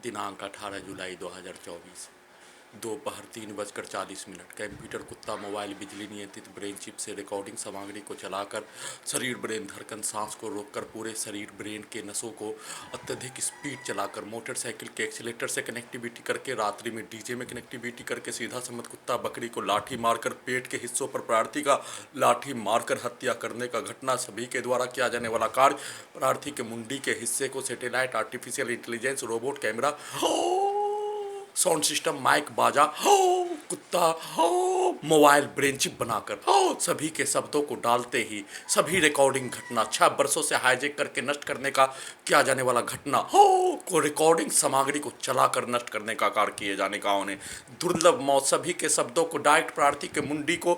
दिनांक 18 जुलाई 2024 दोपहर 3:40 कंप्यूटर कुत्ता मोबाइल बिजली नियंत्रित ब्रेन चिप से रिकॉर्डिंग सामग्री को चलाकर शरीर ब्रेन धड़कन सांस को रोककर पूरे शरीर ब्रेन के नसों को अत्यधिक स्पीड चलाकर मोटरसाइकिल के एक्सीलेटर से कनेक्टिविटी करके रात्रि में डीजे में कनेक्टिविटी करके सीधा सम्मत कुत्ता बकरी को लाठी मारकर पेट के हिस्सों पर प्रार्थी का लाठी मारकर हत्या करने का घटना सभी के द्वारा किया जाने वाला कार्य प्रार्थी के मुंडी के हिस्से को satellite artificial intelligence robot camera sound system mic बाजा कुत्ता मोबाइल ब्रेन चिप बनाकर सभी के शब्दों को डालते ही सभी रिकॉर्डिंग घटना 6 वर्षों से हाईजैक करके नष्ट करने का किया जाने वाला घटना को रिकॉर्डिंग सामग्री को चलाकर नष्ट करने का कार्य किए जाने का उन्हें दुर्लभ मौत सभी के शब्दों को डायरेक्ट प्रार्थी के मुंडी को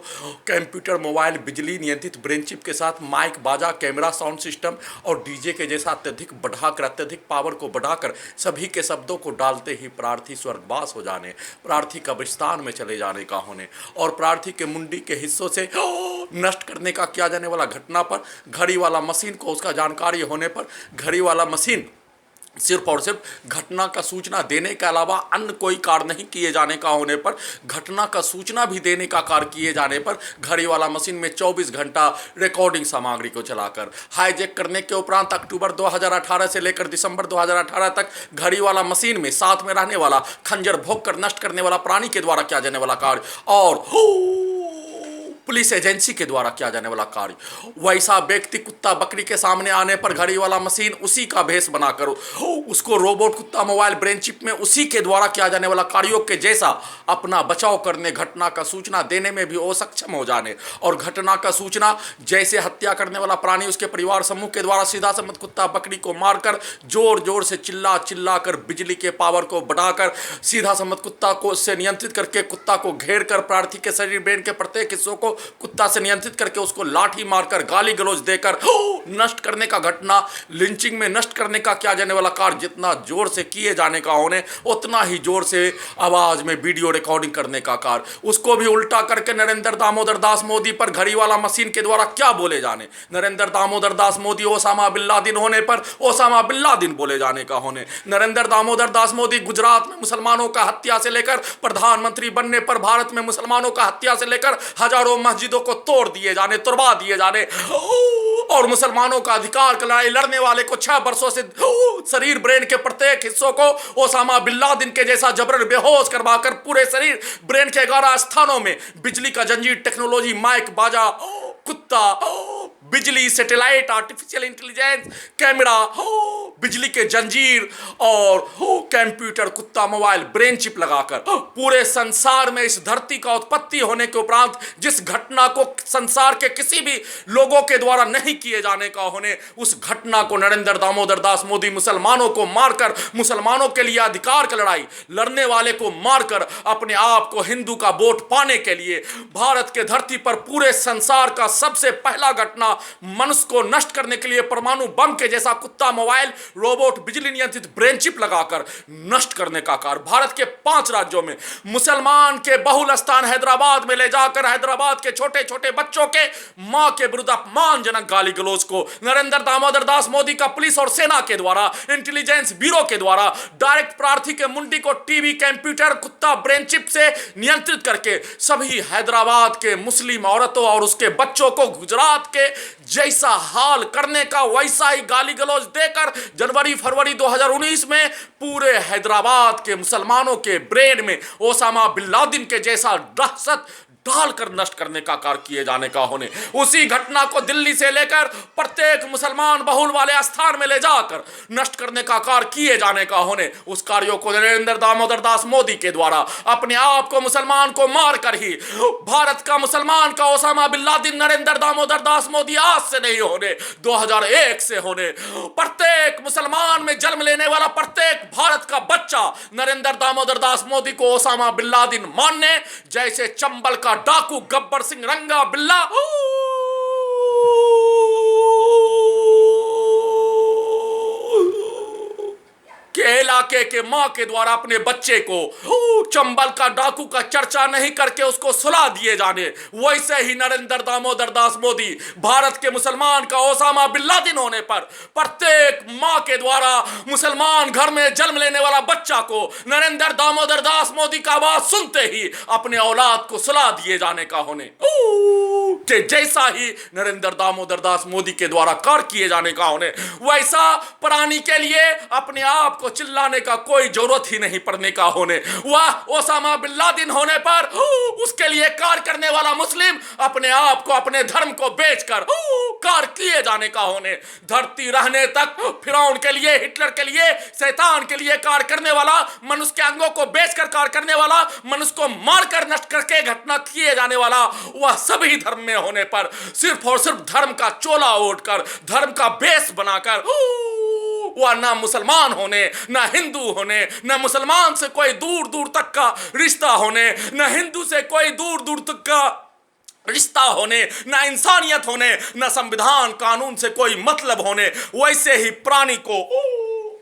कंप्यूटर मोबाइल बिजली नियंत्रित ब्रेन चिप के साथ माइक बाजा कैमरा साउंड सिस्टम और डीजे के जैसा अत्यधिक पावर को बढ़ाकर सभी के शब्दों को डालते ही प्रार्थी स्वर्गवास हो जाने प्रार्थी कब्रिस्तान में चले जाने का होने और प्रार्थी के मुंडी के हिस्सों से नष्ट करने का किया जाने वाला घटना पर घड़ी वाला मशीन को उसका जानकारी होने पर घड़ी वाला मशीन सिर्फ और सिर्फ घटना का सूचना देने के अलावा अन्य कोई कार्य नहीं किए जाने का होने पर घटना का सूचना भी देने का कार्य किए जाने पर घड़ी वाला मशीन में 24 घंटा रिकॉर्डिंग सामग्री को चलाकर हाईजैक करने के उपरांत अक्टूबर 2018 से लेकर दिसंबर 2018 तक घड़ी वाला मशीन में साथ में रहने वाला खंजर भोग कर नष्ट करने वाला प्राणी के द्वारा किया जाने वाला कार्य और पुलिस एजेंसी के द्वारा किया जाने वाला कार्य वैसा व्यक्ति कुत्ता बकरी के सामने आने पर घड़ी वाला मशीन उसी का भेष बनाकर उसको रोबोट कुत्ता मोबाइल ब्रेन चिप में उसी के द्वारा किया जाने वाला कार्यों के जैसा अपना बचाव करने घटना का सूचना देने में भी असक्षम हो जाने और घटना का सूचना जैसे हत्या करने वाला प्राणी उसके परिवार समूह के द्वारा सीधा सम्मत कुत्ता बकरी को मारकर जोर जोर से चिल्ला कर बिजली के पावर को बढ़ाकर सीधा सम्मत कुत्ता को उससे नियंत्रित करके कुत्ता को घेर कर प्रार्थी के शरीर ब्रेन के प्रत्येक हिस्सों को कुत्ता से नियंत्रित करके उसको लाठी मारकर गाली गलौज देकर नष्ट करने का घटना लिंचिंग में नष्ट करने का किया जाने वाला कार्य जितना जोर से किए जाने का होने उतना ही जोर से आवाज में वीडियो रिकॉर्डिंग करने का कार्य उसको भी उल्टा करके नरेंद्र दामोदर दास मोदी पर घड़ी वाला मशीन के द्वारा क्या बोले जाने Narendra Damodar Das Modi Osama bin Laden होने पर ओसामा बिन लादेन बोले जाने का होने नरेंद्र दामोदर दास मोदी गुजरात में मुसलमानों का हत्या से लेकर प्रधानमंत्री बनने पर भारत में मुसलमानों का हत्या से लेकर हजारों मस्जिदों को तोड़ दिए जाने तुड़वा दिए जाने और मुसलमानों का अधिकार की लड़ाई लड़ने वाले को 6 वर्षों से शरीर ब्रेन के प्रत्येक हिस्सों को ओसामा बिन लादेन के जैसा जबरन बेहोश करवाकर पूरे शरीर ब्रेन के 11 स्थानों में बिजली का जंजीर टेक्नोलॉजी माइक बाजा कुत्ता बिजली सैटेलाइट आर्टिफिशियल इंटेलिजेंस कैमरा बिजली के जंजीर और कंप्यूटर कुत्ता मोबाइल ब्रेन चिप लगाकर पूरे संसार में इस धरती का उत्पत्ति होने के उपरांत जिस घटना को संसार के किसी भी लोगों के द्वारा नहीं किए जाने का होने उस घटना को नरेंद्र दामोदर दास मोदी मुसलमानों को मारकर मुसलमानों के लिए अधिकार की लड़ाई लड़ने वाले को मारकर अपने आप को हिंदू का वोट पाने के लिए भारत के धरती पर पूरे संसार का सबसे पहला घटना मनुष्य को नष्ट करने के लिए परमाणु बम के जैसा कुत्ता मोबाइल रोबोट बिजली नियंत्रित ब्रेन चिप लगाकर नष्ट करने का कार्य भारत के 5 राज्यों में मुसलमान के बहुल स्थान हैदराबाद में ले जाकर हैदराबाद के छोटे छोटे बच्चों के मां के विरुद्ध अपमानजनक गाली गलौज को नरेंद्र दामोदर दास मोदी का पुलिस और सेना के द्वारा इंटेलिजेंस ब्यूरो के द्वारा डायरेक्ट प्रार्थी के मुंडी को टीवी कंप्यूटर कुत्ता ब्रेन चिप से नियंत्रित करके सभी हैदराबाद के मुस्लिम औरतों और उसके बच्चों को गुजरात के जैसा हाल करने का वैसा ही गाली गलौज देकर जनवरी फरवरी 2019 में पूरे हैदराबाद के मुसलमानों के ब्रेन में ओसामा बिन लादेन के जैसा दहशत डालकर नष्ट करने का कार्य किए जाने का होने उसी घटना को दिल्ली से लेकर प्रत्येक मुसलमान बहुल वाले स्थान में ले जाकर नष्ट करने का कार्य किए जाने का होने उस कार्यों को नरेंद्र दामोदर दास मोदी के द्वारा अपने आप को मुसलमान को मारकर ही भारत का मुसलमान का Osama bin Laden Narendra Damodar Das Modi आज से नहीं होने 2001 से होने प्रत्येक मुसलमान में जन्म लेने वाला प्रत्येक भारत का बच्चा नरेंद्र दामोदर दास मोदी को ओसामा बिन लादेन मानने जैसे चंबल का डाकू गब्बर सिंह रंगा बिल्ला के इलाके के माँ के द्वारा अपने बच्चे को चंबल का डाकू का चर्चा नहीं करके उसको सुला दिए जाने, वैसे ही नरेंद्र दामोदर दास मोदी भारत के मुसलमान का ओसामा बिन लादेन होने पर प्रत्येक माँ के द्वारा मुसलमान घर में जन्म लेने वाला बच्चा को नरेंद्र दामोदर दास मोदी का आवाज सुनते ही अपने औलाद को सुला दिए जाने का होने के जैसा ही नरेंद्र दामोदर दास मोदी के द्वारा कार्य किए जाने का होने, वैसा प्राणी के लिए अपने आप को चिल्लाने का कोई जरूरत ही नहीं पड़ने का होने। वह ओसामा बिन लादेन होने पर उसके लिए कार्य करने वाला मुस्लिम अपने आप को अपने धर्म को बेचकर कार्य किए जाने का होने। धरती रहने तक फिरौन के लिए, हिटलर के लिए, शैतान के लिए कार्य करने वाला, मनुष्य के अंगों को बेचकर कार्य करने वाला, मनुष्य को मारकर नष्ट करके घटना किए जाने वाला, वह सभी धर्म में होने पर सिर्फ और सिर्फ धर्म का चोला ओढ़कर, धर्म का बेस बनाकर वह ना मुसलमान होने, ना हिंदू होने, ना मुसलमान से कोई दूर दूर तक का रिश्ता होने, ना हिंदू से कोई दूर दूर तक का रिश्ता होने, ना इंसानियत होने, ना संविधान कानून से कोई मतलब होने, वैसे ही प्राणी को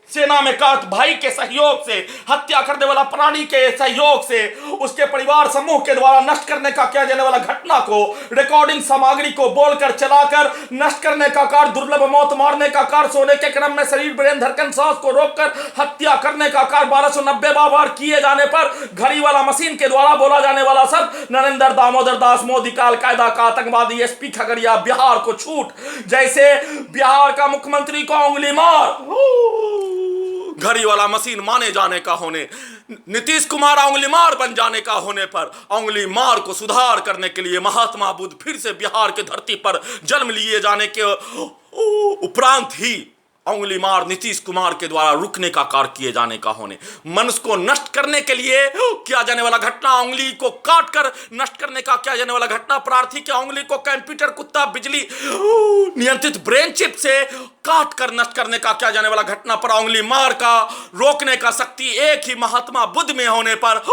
सेना में काट भाई के सहयोग से, हत्या करने वाला प्राणी के सहयोग से, उसके परिवार समूह के द्वारा नष्ट करने का किया जाने वाला घटना को रिकॉर्डिंग सामग्री को बोलकर चलाकर नष्ट करने का कार्य, दुर्लभ मौत मारने का कार्य, सोने के क्रम में शरीर ब्रेन धड़कन सांस को रोककर हत्या करने का कार्य 1290 बार किए जाने पर घड़ी वाला मशीन के द्वारा बोला जाने वाला शब्द नरेंद्र दामोदर दास मोदी का अलकायदा का आतंकवादी एसपी खगड़िया बिहार को छूट, जैसे बिहार का मुख्यमंत्री को उंगली मार घड़ी वाला मशीन माने जाने का होने, नीतीश कुमार उंगली मार बन जाने का होने पर उंगली मार को सुधार करने के लिए महात्मा बुद्ध फिर से बिहार की धरती पर जन्म लिए जाने के उपरांत ही उंगली मार नीतीश कुमार के द्वारा रुकने का कार्य किए जाने का होने, मनुष्य को नष्ट करने के लिए किया जाने वाला घटना, उंगली को काट कर नष्ट करने का किया जाने वाला घटना, प्रार्थी के उंगली को कंप्यूटर कुत्ता बिजली नियंत्रित ब्रेन चिप से काट कर नष्ट करने का किया जाने वाला घटना पर उंगली मार का रोकने का शक्ति एक ही महात्मा बुद्ध में होने पर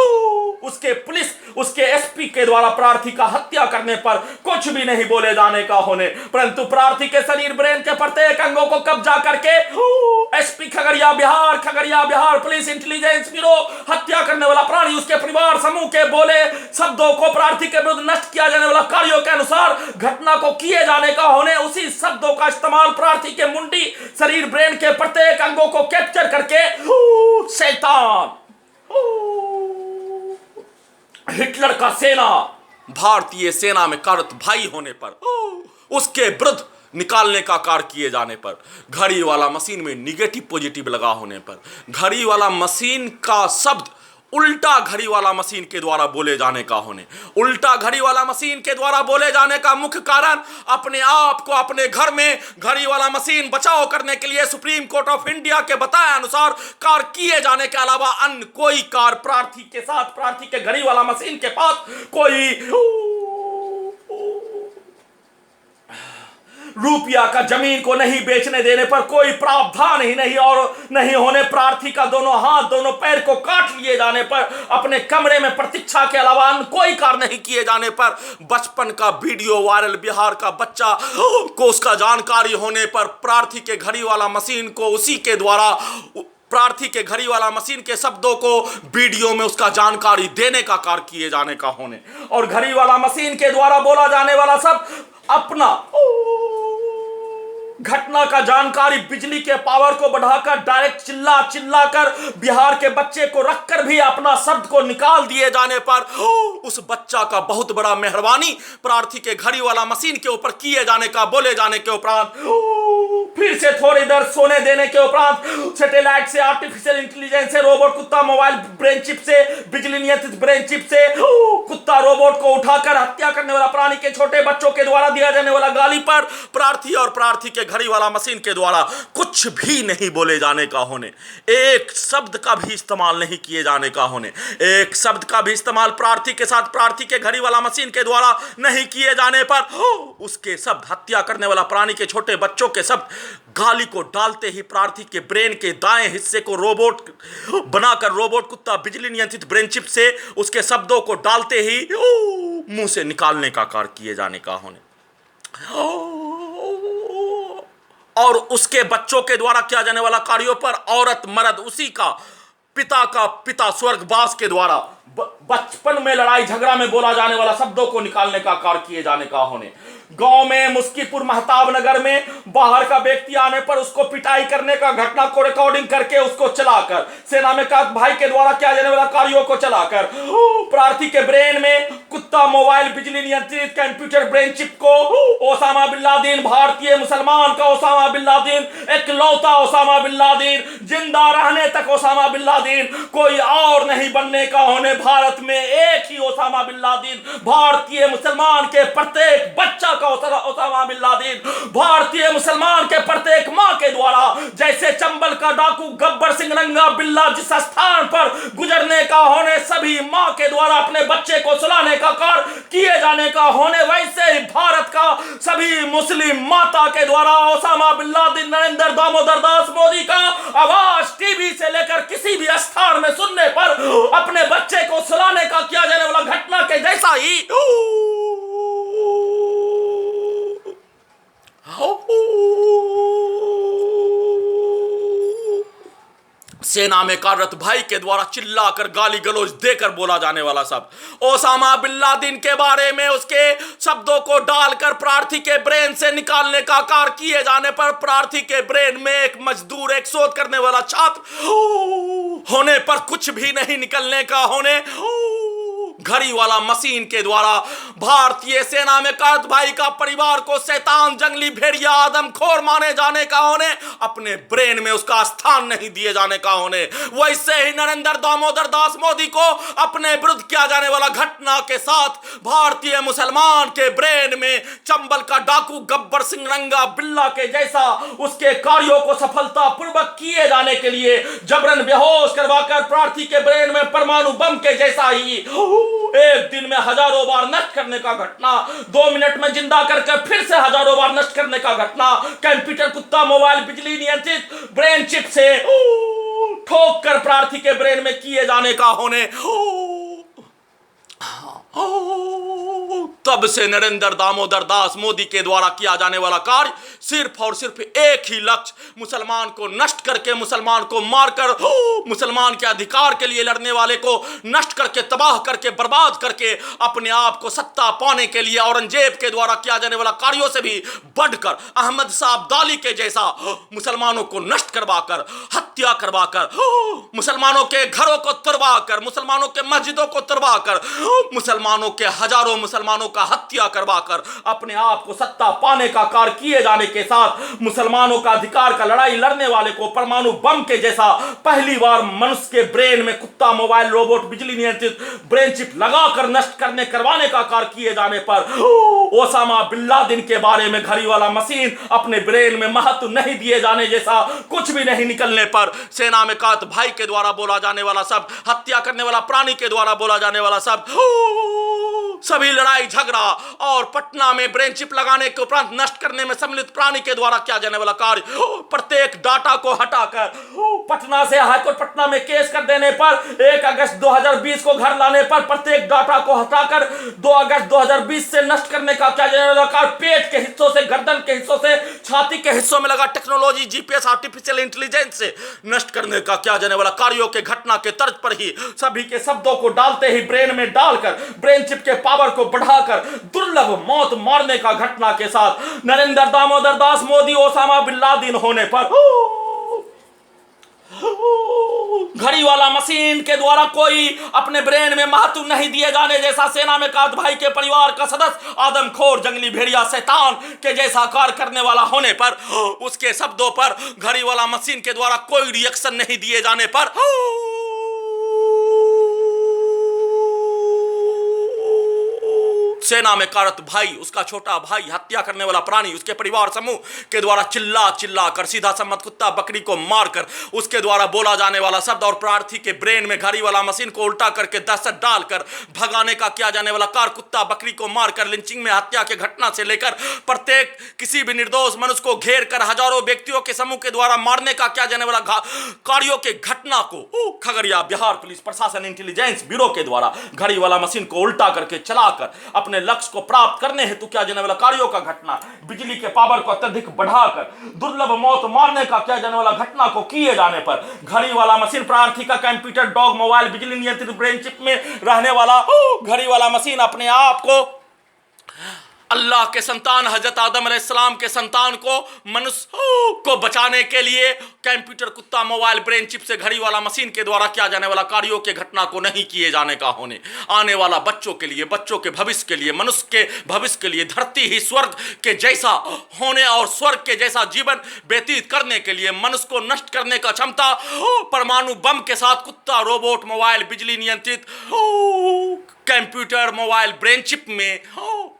उसके पुलिस, उसके एसपी के द्वारा प्रार्थी का हत्या करने पर कुछ भी नहीं बोले जाने का होने, परंतु प्रार्थी के शरीर ब्रेन के प्रत्येक अंगों को कब्जा करके SP Khagaria Bihar police intelligence bureau हत्या करने वाला प्राणी, उसके परिवार समूह के बोले शब्दों को प्रार्थी के विरुद्ध नष्ट किया जाने वाला कार्यों के अनुसार घटना को किए जाने का होने, उसी शब्दों का इस्तेमाल प्रार्थी के मुंडी, शरीर ब्रेन के प्रत्येक अंगों को कैप्चर करके शैतान, हिटलर का सेना, भारतीय सेना में कार्यरत भाई होने पर उसके विरुद्ध निकालने का कार्य किए जाने पर, घड़ी वाला मशीन में निगेटिव पॉजिटिव लगा होने पर, घड़ी वाला मशीन का शब्द उल्टा घड़ी वाला मशीन के द्वारा बोले जाने का होने, उल्टा घड़ी वाला मशीन के द्वारा बोले जाने का मुख्य कारण अपने आप को अपने घर में घड़ी वाला मशीन बचाव करने के लिए सुप्रीम कोर्ट ऑफ इंडिया के बताए अनुसार कार्य किए जाने के अलावा अन्य कोई कार्य प्रार्थी के साथ, प्रार्थी के घड़ी वाला मशीन के पास कोई रुपया का जमीन को नहीं बेचने देने पर कोई प्रावधान ही नहीं और नहीं होने, प्रार्थी का दोनों हाथ दोनों पैर को काट लिए जाने पर, अपने कमरे में प्रतीक्षा के अलावा कोई कार्य नहीं किए जाने पर, बचपन का वीडियो वायरल, बिहार का बच्चा को उसका जानकारी होने पर प्रार्थी के घड़ी वाला मशीन को उसी के द्वारा, प्रार्थी के घड़ी वाला मशीन के शब्दों को वीडियो में उसका जानकारी देने का कार्य किए जाने का होने, और घड़ी वाला मशीन के द्वारा बोला जाने वाला शब्द अपना घटना का जानकारी बिजली के पावर को बढ़ाकर डायरेक्ट चिल्ला कर बिहार के बच्चे को रखकर भी अपना शब्द को निकाल दिए जाने पर उस बच्चा का बहुत बड़ा मेहरबानी प्रार्थी के घड़ी वाला मशीन के ऊपर किए जाने का, बोले जाने के उपरांत फिर से थोड़ी देर सोने देने के उपरांत सैटेलाइट से, आर्टिफिशियल इंटेलिजेंस से, रोबोट कुत्ता मोबाइल ब्रेन चिप से, बिजली नियंत्रित ब्रेन चिप से कुत्ता रोबोट को उठाकर हत्या करने वाला प्राणी के छोटे बच्चों के द्वारा दिया जाने वाला गाली पर प्रार्थी और प्रार्थी के घड़ी वाला मशीन के द्वारा कुछ भी नहीं बोले जाने का होने, एक शब्द का भी इस्तेमाल नहीं किए जाने का होने, एक शब्द का भी इस्तेमाल प्रार्थी के साथ प्रार्थी के घड़ी वाला मशीन के द्वारा नहीं किए जाने पर उसके शब्द, हत्या करने वाला प्राणी के छोटे बच्चों के शब्द गाली को डालते ही प्रार्थी के ब्रेन के दाएं हिस्से को रोबोट बनाकर, रोबोट कुत्ता बिजली नियंत्रित ब्रेन चिप से उसके शब्दों को डालते ही मुंह से निकालने का कार्य किए जाने का होने। और उसके बच्चों के द्वारा किया जाने वाला कार्यों पर औरत मर्द उसी का पिता स्वर्गवास के द्वारा बचपन में लड़ाई झगड़ा में बोला जाने वाला शब्दों को निकालने का कार्य किए जाने का होने, गांव में मुस्कीपुर महताब नगर में बाहर का व्यक्ति आने पर उसको पिटाई करने का घटना को रिकॉर्डिंग करके उसको चलाकर सेना में का भाई के द्वारा किया जाने वाला कार्यों को चलाकर प्रार्थी के ब्रेन में कुत्ता मोबाइल बिजली नियंत्रित कंप्यूटर ब्रेन चिप को ओसामा बिन लादेन, भारतीय मुसलमान का ओसामा बिन लादेन, एकलौता ओसामा बिन लादेन, जिंदा रहने तक ओसामा बिन लादेन, कोई और नहीं बनने का होने। भारत में एक ही ओसामा बिन लादेन, भारतीय मुसलमान के प्रत्येक बच्चा का ओसामा बिन लादेन, भारतीय मुसलमान के प्रत्येक मां के द्वारा जैसे चंबल का डाकू गब्बर सिंह रंगा बिल्ला जिस स्थान पर गुजरने का होने सभी मां के द्वारा अपने बच्चे को सुलाने का कार्य किए जाने का होने, वैसे ही भारत का सभी मुस्लिम माता के द्वारा Osama bin Laden Narendra Damodar Das Modi का आवाज टीवी से लेकर किसी भी स्थान में सुनने पर अपने बच्चे को सुलाने का किया जाने वाला घटना के जैसा ही सेना में कार्यरत भाई के द्वारा चिल्लाकर गाली गलौज देकर बोला जाने वाला शब्द ओसामा बिन लादेन के बारे में उसके शब्दों को डालकर प्रार्थी के ब्रेन से निकालने का कार्य किए जाने पर प्रार्थी के ब्रेन में एक मजदूर, एक शोध करने वाला छात्र होने पर कुछ भी नहीं निकलने का होने, घड़ी वाला मशीन के द्वारा भारतीय सेना में कार्यरत भाई का परिवार को शैतान, जंगली भेड़िया, आदमखोर माने जाने का होने, अपने ब्रेन में उसका स्थान नहीं दिए जाने का होने, वैसे ही नरेंद्र दामोदर दास मोदी को अपने विरुद्ध किया जाने वाला घटना के साथ भारतीय मुसलमान के ब्रेन में चंबल का डाकू गब्बर सिंह रंगा बिल्ला के जैसा उसके कार्यों को सफलता पूर्वक किए जाने के लिए जबरन बेहोश करवाकर प्रार्थी के ब्रेन में परमाणु बम के जैसा ही एक दिन में हजारों बार नष्ट करने का घटना, 2 मिनट में जिंदा करके फिर से हजारों बार नष्ट करने का घटना, कंप्यूटर कुत्ता मोबाइल बिजली नियंत्रित ब्रेन चिप से ठोक कर प्रार्थी के ब्रेन में किए जाने का होने। तब से नरेंद्र दामोदर दास मोदी के द्वारा किया जाने वाला कार्य सिर्फ और सिर्फ एक ही लक्ष्य, मुसलमान को नष्ट करके, मुसलमान को मारकर, मुसलमान के अधिकार के लिए लड़ने वाले को नष्ट करके, तबाह करके, बर्बाद करके अपने आप को सत्ता पाने के लिए औरंगजेब के द्वारा किया जाने वाला कार्यों से भी बढ़कर अहमद शाह अब्दाली के जैसा मुसलमानों को नष्ट करवाकर, हत्या करवाकर, मुसलमानों के घरों को तुड़वाकर, मुसलमानों के मस्जिदों को तुड़वाकर, मुसलमानों के हजारों मुसलमानों का हत्या करवाकर अपने आप को सत्ता पाने का कार्य किए जाने के साथ मुसलमानों का अधिकार का लड़ाई लड़ने वाले को परमाणु बम के जैसा पहली बार मनुष्य के ब्रेन में कुत्ता मोबाइल रोबोट बिजली नियंत्रित ब्रेन चिप लगाकर नष्ट करने करवाने का कार्य किए जाने पर ओसामा बिन लादेन के बारे में घड़ी वाला मशीन अपने ब्रेन में महत्व नहीं दिए जाने जैसा कुछ भी नहीं निकलने पर सेना में कात भाई के द्वारा बोला जाने वाला शब्द, हत्या करने वाला प्राणी के द्वारा बोला जाने वाला शब्द, सभी लड़ाई झगड़ा और पटना में ब्रेन चिप लगाने के उपरांत नष्ट करने में सम्मिलित प्राणी के द्वारा किया जाने वाला कार्य, प्रत्येक डाटा को हटाकर पटना से हाईकोर्ट पटना में केस कर देने पर 1 अगस्त 2020 को घर लाने पर प्रत्येक डाटा को हटाकर 2 अगस्त 2020 से नष्ट करने का किया जाने वाला कार्य, पेट के हिस्सों से, गर्दन के हिस्सों से, छाती के हिस्सों में लगा टेक्नोलॉजी जीपीएस आर्टिफिशियल इंटेलिजेंस से नष्ट करने का किया जाने वाला कार्यों के घटना के तर्ज पर ही सभी के शब्दों को डालते ही ब्रेन में डालकर ब्रेन चिप के पावर को बढ़ाकर दुर्लभ मौत मारने का घटना के साथ Narendra Damodar Das Modi Osama bin Laden होने पर घड़ी वाला मशीन के द्वारा कोई अपने ब्रेन में महत्व नहीं दिए जाने जैसा सेना में कात भाई के परिवार का सदस्य आदमखोर जंगली भेड़िया शैतान के जैसा कार्य करने वाला होने पर उसके शब्दों पर घड़ी वाला मशीन के द्वारा कोई रिएक्शन नहीं दिए जाने पर सेना में कार्यरत भाई, उसका छोटा भाई, हत्या करने वाला प्राणी, उसके परिवार समूह के द्वारा चिल्ला चिल्ला कर सीधा सम्मत कुत्ता बकरी को मारकर उसके द्वारा बोला जाने वाला शब्द और प्रार्थी के ब्रेन में घड़ी वाला मशीन को उल्टा करके दहशत डालकर भगाने का किया जाने वाला कार्य, कुत्ता बकरी को मारकर लिंचिंग में हत्या के घटना से लेकर प्रत्येक किसी भी निर्दोष मनुष्य को घेर कर हजारों व्यक्तियों के समूह के द्वारा मारने का किया जाने वाला कार्यों के घटना को खगड़िया बिहार पुलिस प्रशासन इंटेलिजेंस ब्यूरो के द्वारा घड़ी वाला मशीन को उल्टा करके चलाकर अपने लक्ष्य को प्राप्त करने हेतु किया जाने वाला कार्यों का घटना, बिजली के पावर को अत्यधिक बढ़ाकर दुर्लभ मौत मारने का किया जाने वाला घटना को किए जाने पर घड़ी वाला मशीन प्रार्थी का कंप्यूटर डॉग मोबाइल बिजली नियंत्रित ब्रेन चिप में रहने वाला घड़ी वाला मशीन अपने आप को अल्लाह के संतान हजरत आदम अलैहिस्सलाम के संतान को मनुष्य को बचाने के लिए कंप्यूटर कुत्ता मोबाइल ब्रेन चिप से घड़ी वाला मशीन के द्वारा किया जाने वाला कार्यों के घटना को नहीं किए जाने का होने आने वाला बच्चों के लिए, बच्चों के भविष्य के लिए, मनुष्य के भविष्य के लिए धरती ही स्वर्ग के जैसा होने और स्वर्ग के जैसा जीवन व्यतीत करने के लिए मनुष्य को नष्ट करने का क्षमता परमाणु बम के साथ कुत्ता रोबोट मोबाइल बिजली नियंत्रित कंप्यूटर मोबाइल ब्रेन चिप में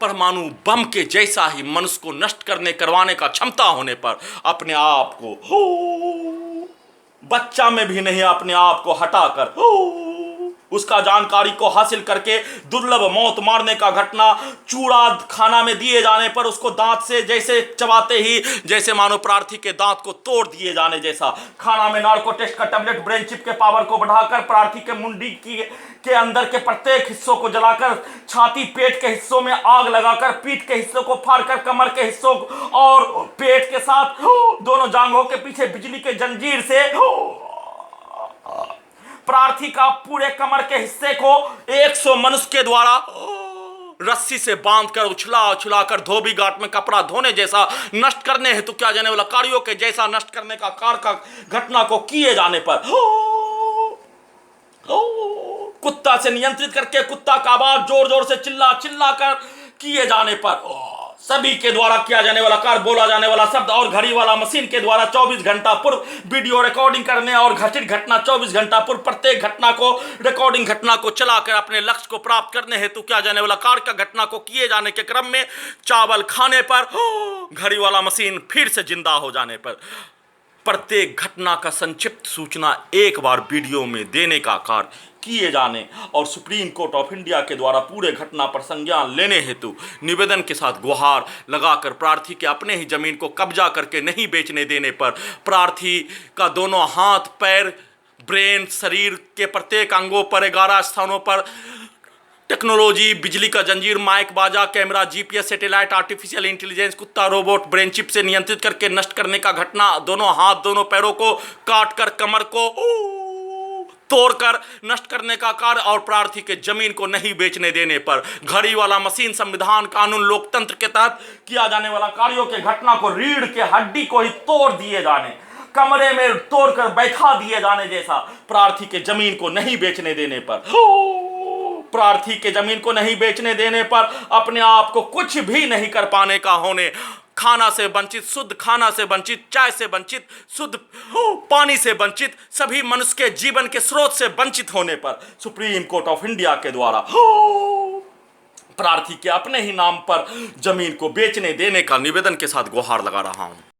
परमाणु बम के जैसा ही मनुष्य को नष्ट करवाने का क्षमता होने पर अपने आप को बच्चा में भी नहीं अपने आप को हटाकर उसका जानकारी को हासिल करके दुर्लभ मौत मारने का घटना चूड़ा खाना में दिए जाने पर उसको दांत से जैसे चबाते ही जैसे मानो प्रार्थी के दांत को तोड़ दिए जाने जैसा खाना में नार्को टेस्ट का टैबलेट ब्रेन चिप के पावर को बढ़ाकर प्रार्थी के मुंडी के अंदर के प्रत्येक हिस्सों को जलाकर छाती पेट के हिस्सों में आग लगाकर पीठ के हिस्सों को फाड़कर कमर के हिस्सों और पेट के साथ दोनों जांघों के पीछे बिजली के जंजीर से प्रार्थी का पूरे कमर के हिस्से को 100 मनुष्य के द्वारा रस्सी से बांधकर उछला कर धोबी घाट में कपड़ा धोने जैसा नष्ट करने हेतु किया जाने वाला कार्यों के जैसा नष्ट करने का कार्य का घटना को किए जाने पर कुत्ता से नियंत्रित करके कुत्ता का आवाज जोर जोर से चिल्ला कर किए जाने पर सभी के द्वारा किया जाने वाला कार्य बोला जाने वाला शब्द और घड़ी वाला मशीन के द्वारा 24 घंटा पूर्व वीडियो रिकॉर्डिंग करने और घटित घटना 24 घंटा पूर्व प्रत्येक घटना को रिकॉर्डिंग घटना को चलाकर अपने लक्ष्य को प्राप्त करने हेतु किया जाने वाला कार्य का घटना को किए जाने के क्रम में चावल खाने पर घड़ी वाला मशीन फिर से जिंदा हो जाने पर प्रत्येक घटना का संक्षिप्त सूचना एक बार वीडियो में देने का कार्य किए जाने और सुप्रीम कोर्ट ऑफ इंडिया के द्वारा पूरे घटना पर संज्ञान लेने हेतु निवेदन के साथ गुहार लगाकर प्रार्थी के अपने ही जमीन को कब्जा करके नहीं बेचने देने पर प्रार्थी का दोनों हाथ पैर ब्रेन शरीर के प्रत्येक अंगों पर 11 स्थानों पर टेक्नोलॉजी बिजली का जंजीर माइक बाजा camera GPS satellite artificial intelligence कुत्ता रोबोट ब्रेन चिप से नियंत्रित करके नष्ट करने का घटना दोनों हाथ दोनों पैरों को काट कर कमर को तोड़कर नष्ट करने का कार्य और प्रार्थी के जमीन को नहीं बेचने देने पर घड़ी वाला मशीन संविधान कानून लोकतंत्र के तहत किया जाने वाला कार्यों के घटना को रीढ़ के हड्डी को ही तोड़ दिए जाने कमरे में तोड़कर बैठा दिए जाने जैसा प्रार्थी के जमीन को नहीं बेचने देने पर प्रार्थी के जमीन को नहीं बेचने देने पर अपने आप को कुछ भी नहीं कर पाने का होने खाना से वंचित शुद्ध खाना से वंचित चाय से वंचित शुद्ध पानी से वंचित सभी मनुष्य के जीवन के स्रोत से वंचित होने पर सुप्रीम कोर्ट ऑफ इंडिया के द्वारा प्रार्थी के अपने ही नाम पर जमीन को बेचने देने का निवेदन के साथ गुहार लगा रहा हूं।